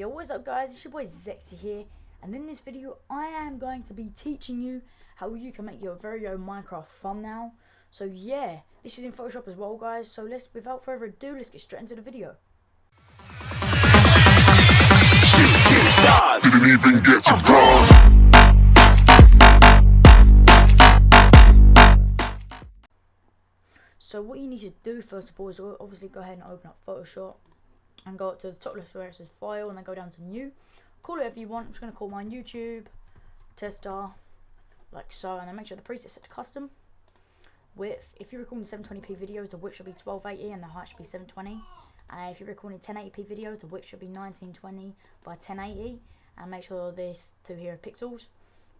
Yo, what's up guys, it's your boy Zekzy here, and in this video I am going to be teaching you how you can make your very own Minecraft thumbnail. So yeah, this is in Photoshop as well guys, so without further ado, let's get straight into the video. Didn't even get to cross. So what you need to do first of all is obviously go ahead and open up Photoshop and go up to the top left where it says file and then go down to new. Call it whatever you want. I'm just going to call mine YouTube tester, like so, and then make sure the preset set to custom. Width, if you're recording 720p videos, the width should be 1280 and the height should be 720. If you're recording 1080p videos, the width should be 1920 by 1080, and make sure this to here are pixels.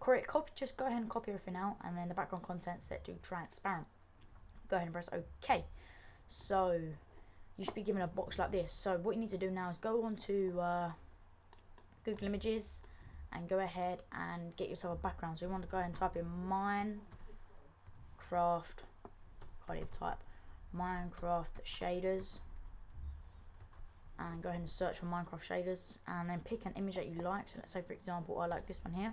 Correct, copy, just go ahead and copy everything out, and then the background content set to transparent. Go ahead and press OK. So you should be given a box like this. So what you need to do now is go on to Google Images and go ahead and get yourself a background. So you want to go ahead and type in Minecraft, can't even type, Minecraft shaders, and go ahead and search for Minecraft shaders, and then pick an image that you like. So let's say for example I like this one here.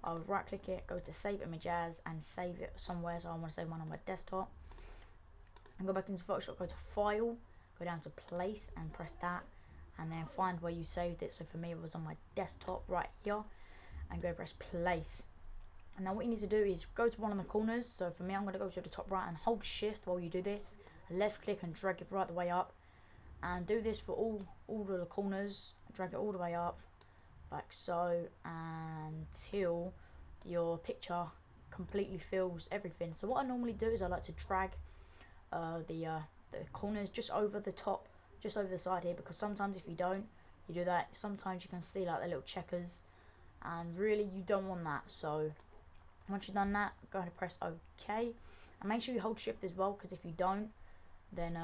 I'll right click it, go to save image as, and save it somewhere. So I want to save one on my desktop, and go back into Photoshop, go to file, go down to place and press that, and then find where you saved it. So for me it was on my desktop right here, and go press place. And now what you need to do is go to one of the corners. So for me I'm going to go to the top right and hold shift while you do this, left click and drag it right the way up, and do this for all of the corners. Drag it all the way up like so until your picture completely fills everything. So what I normally do is I like to drag the corners just over the top, just over the side here, because sometimes if you do that, sometimes you can see like the little checkers, and really you don't want that. So once you've done that, go ahead and press OK, and make sure you hold shift as well, because if you don't, then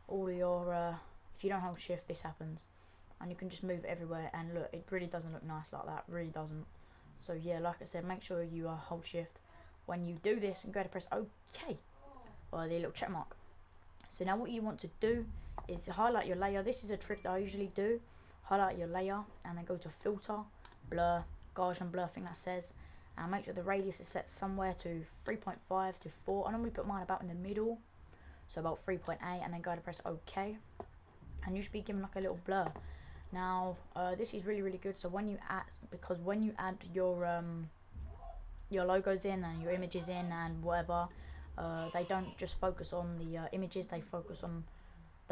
all your if you don't hold shift, this happens, and you can just move everywhere, and look, it really doesn't look nice like that, really doesn't. So yeah, like I said, make sure you hold shift when you do this, and go ahead and press OK, or the little check mark. So now what you want to do is highlight your layer. This is a trick that I usually do. Highlight your layer and then go to filter, blur, Gaussian blur, I think that says, and make sure the radius is set somewhere to 3.5 to 4. I normally put mine about in the middle, so about 3.8, and then go ahead and press OK, and you should be given like a little blur. Now this is really good. So when you add your logos in and your images in and whatever, they don't just focus on the images, they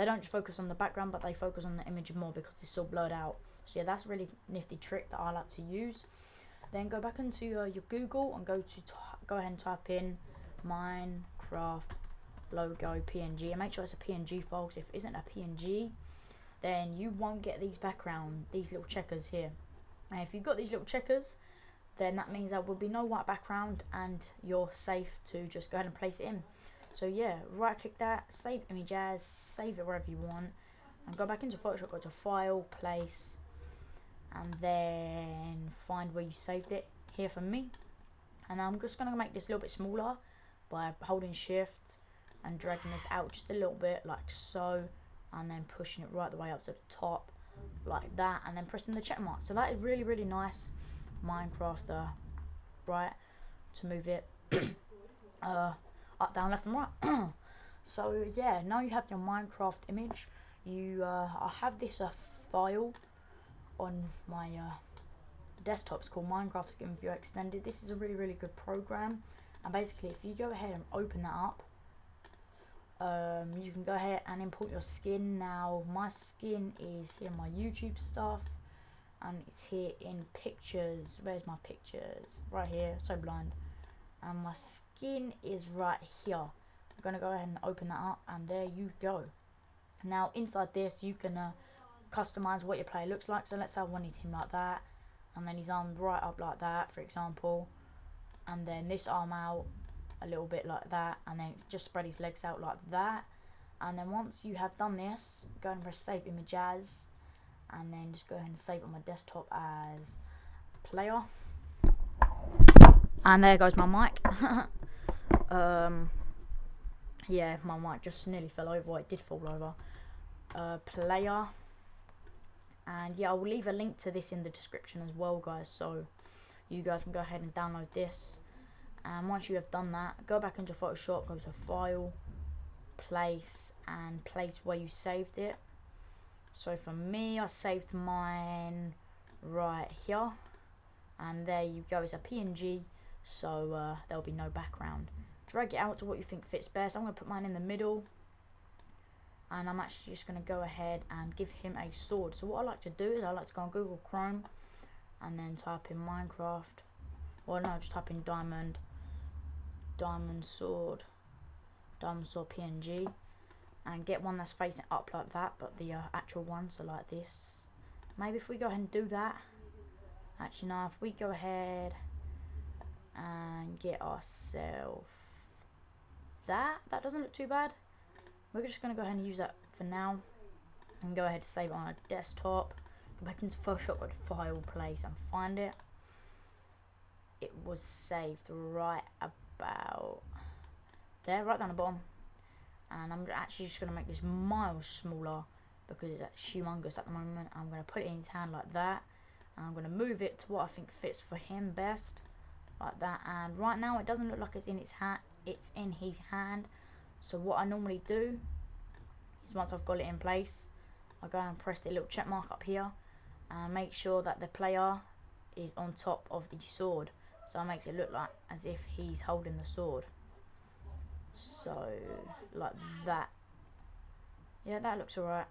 don't just focus on the background, but they focus on the image more because it's still blurred out. So yeah, that's a really nifty trick that I like to use. Then go back into your Google and go ahead and type in Minecraft logo PNG, and make sure it's a PNG, folks. If it isn't a PNG, then you won't get these little checkers here. And if you've got these little checkers, then that means there will be no white background, and you're safe to just go ahead and place it in. So yeah, right click that, save image as, save it wherever you want, and go back into Photoshop, go to file, place, and then find where you saved it here for me. And I'm just going to make this a little bit smaller by holding shift and dragging this out just a little bit like so, and then pushing it right the way up to the top like that, and then pressing the check mark. So that is really nice Minecraft right to move it up, down, left and right. So yeah, now you have your Minecraft image. I have this file on my desktop. It's called Minecraft Skin Viewer Extended. This is a really good program, and basically if you go ahead and open that up, you can go ahead and import your skin. Now my skin is here in my YouTube stuff, and it's here in pictures. Where's my pictures? Right here, so blind. And my skin is right here. I'm gonna go ahead and open that up, and there you go. Now inside this you can customize what your player looks like. So let's say I wanted him like that, and then his arm right up like that, for example, and then this arm out a little bit like that, and then just spread his legs out like that. And then once you have done this, go ahead and press save image as, and then just go ahead and save it on my desktop as player. And there goes my mic. Yeah, my mic just nearly fell over. Well, it did fall over. Player, And yeah, I will leave a link to this in the description as well, guys, so you guys can go ahead and download this. And once you have done that, go back into Photoshop, go to File, Place, and place where you saved it. So for me, I saved mine right here, and there you go. It's a PNG, so there'll be no background. Drag it out to what you think fits best. I'm going to put mine in the middle, and I'm actually just going to go ahead and give him a sword. So what I like to do is I like to go on Google Chrome and then type in Minecraft, well no, just type in diamond sword PNG, and get one that's facing up like that, but the actual ones are like this. Maybe if we go ahead and do that, actually no, if we go ahead and get ourselves that doesn't look too bad. We're just going to go ahead and use that for now, and go ahead and save it on our desktop. Go back into Photoshop, go to File, Place, and find it. It was saved right about there, right down the bottom. And I'm actually just going to make this miles smaller because it's humongous at the moment. I'm going to put it in his hand like that, and I'm going to move it to what I think fits for him best, like that. And right now it doesn't look like it's in its hat, it's in his hand. So what I normally do is once I've got it in place, I go and press the little check mark up here and make sure that the player is on top of the sword. So it makes it look like as if he's holding the sword. So like that. Yeah, that looks alright.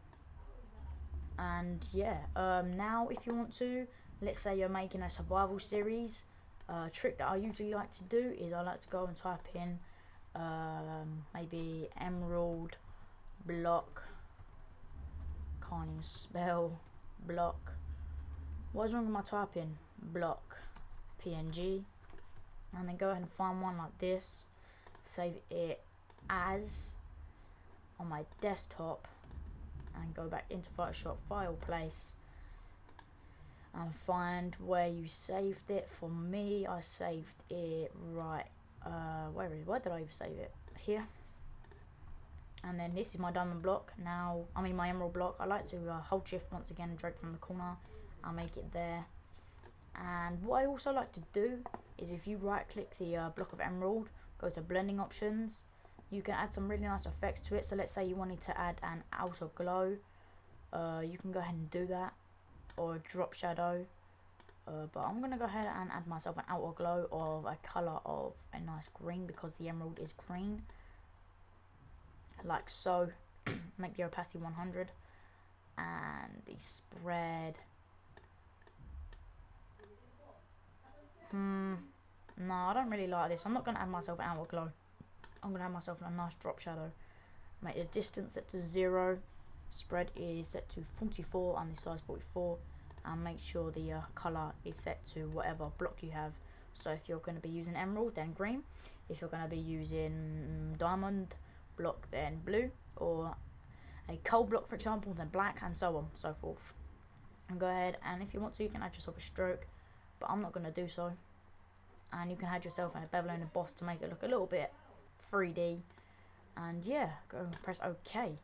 And yeah, now if you want to, let's say you're making a survival series, a trick that I usually like to do is I like to go and type in maybe emerald block, can't even spell block, what is wrong with my typing, block PNG, and then go ahead and find one like this, save it as on my desktop, and go back into Photoshop, File, Place, and find where you saved it. For me, I saved it right where did I even save it? Here. And then this is my diamond block. Now, I mean my emerald block. I like to hold shift once again and drag from the corner. I'll make it there. And what I also like to do is if you right click the block of emerald, go to blending options, you can add some really nice effects to it. So let's say you wanted to add an outer glow, you can go ahead and do that, or a drop shadow. But I'm going to go ahead and add myself an outer glow of a colour of a nice green because the emerald is green. Like so. Make the opacity 100. And the spread. No, I don't really like this. I'm not going to add myself an outer glow. I'm going to add myself a nice drop shadow. Make the distance set to 0. Spread is set to 44 and the size 44. And make sure the colour is set to whatever block you have. So if you're going to be using emerald, then green. If you're going to be using diamond block, then blue. Or a coal block, for example, then black, and so on, so forth. And go ahead, and if you want to, you can add yourself a stroke. But I'm not going to do so. And you can add yourself a bevel and a emboss to make it look a little bit 3D. And yeah, go and press OK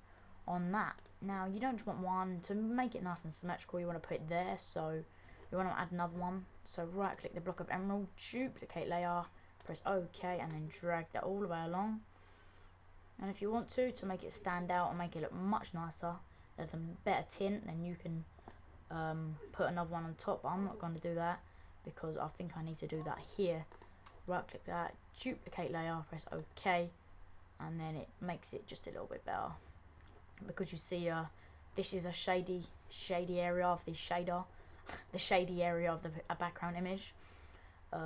on that. Now you don't just want one to make it nice and symmetrical, you want to put it there, so you want to add another one. So right click the block of emerald, duplicate layer, press OK, and then drag that all the way along. And if you want to make it stand out and make it look much nicer, there's a better tint, then you can put another one on top. But I'm not going to do that because I think I need to do that here. Right click that, duplicate layer, press OK, and then it makes it just a little bit better. Because you see this is a shady area of the shader, the shady area of the background image,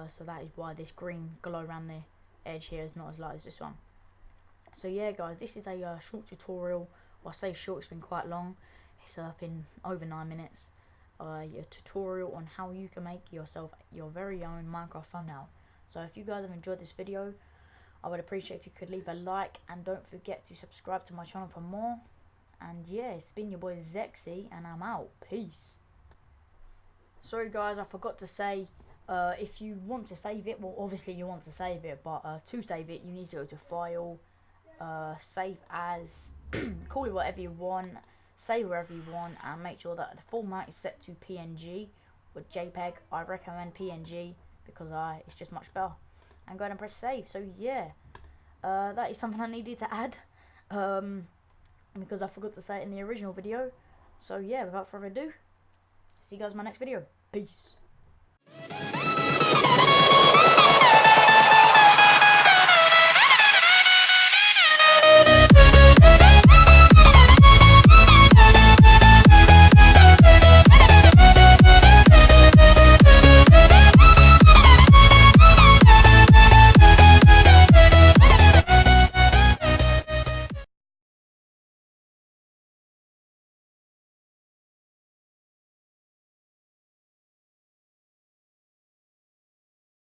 so that is why this green glow around the edge here is not as light as this one. So yeah guys, this is a short tutorial. Well, I say short, it's been quite long. It's been over 9 minutes. A tutorial on how you can make yourself your very own Minecraft thumbnail. So if you guys have enjoyed this video, I would appreciate if you could leave a like, and don't forget to subscribe to my channel for more. And yeah, it's been your boy Zekzy, and I'm out. Peace. Sorry guys, I forgot to say, if you want to save it, well obviously you want to save it, but to save it you need to go to File, Save As, call it whatever you want, save wherever you want, and make sure that the format is set to PNG with JPEG. I recommend PNG because it's just much better. And go ahead and press save. So yeah, that is something I needed to add because I forgot to say it in the original video. So yeah, without further ado, see you guys in my next video. Peace.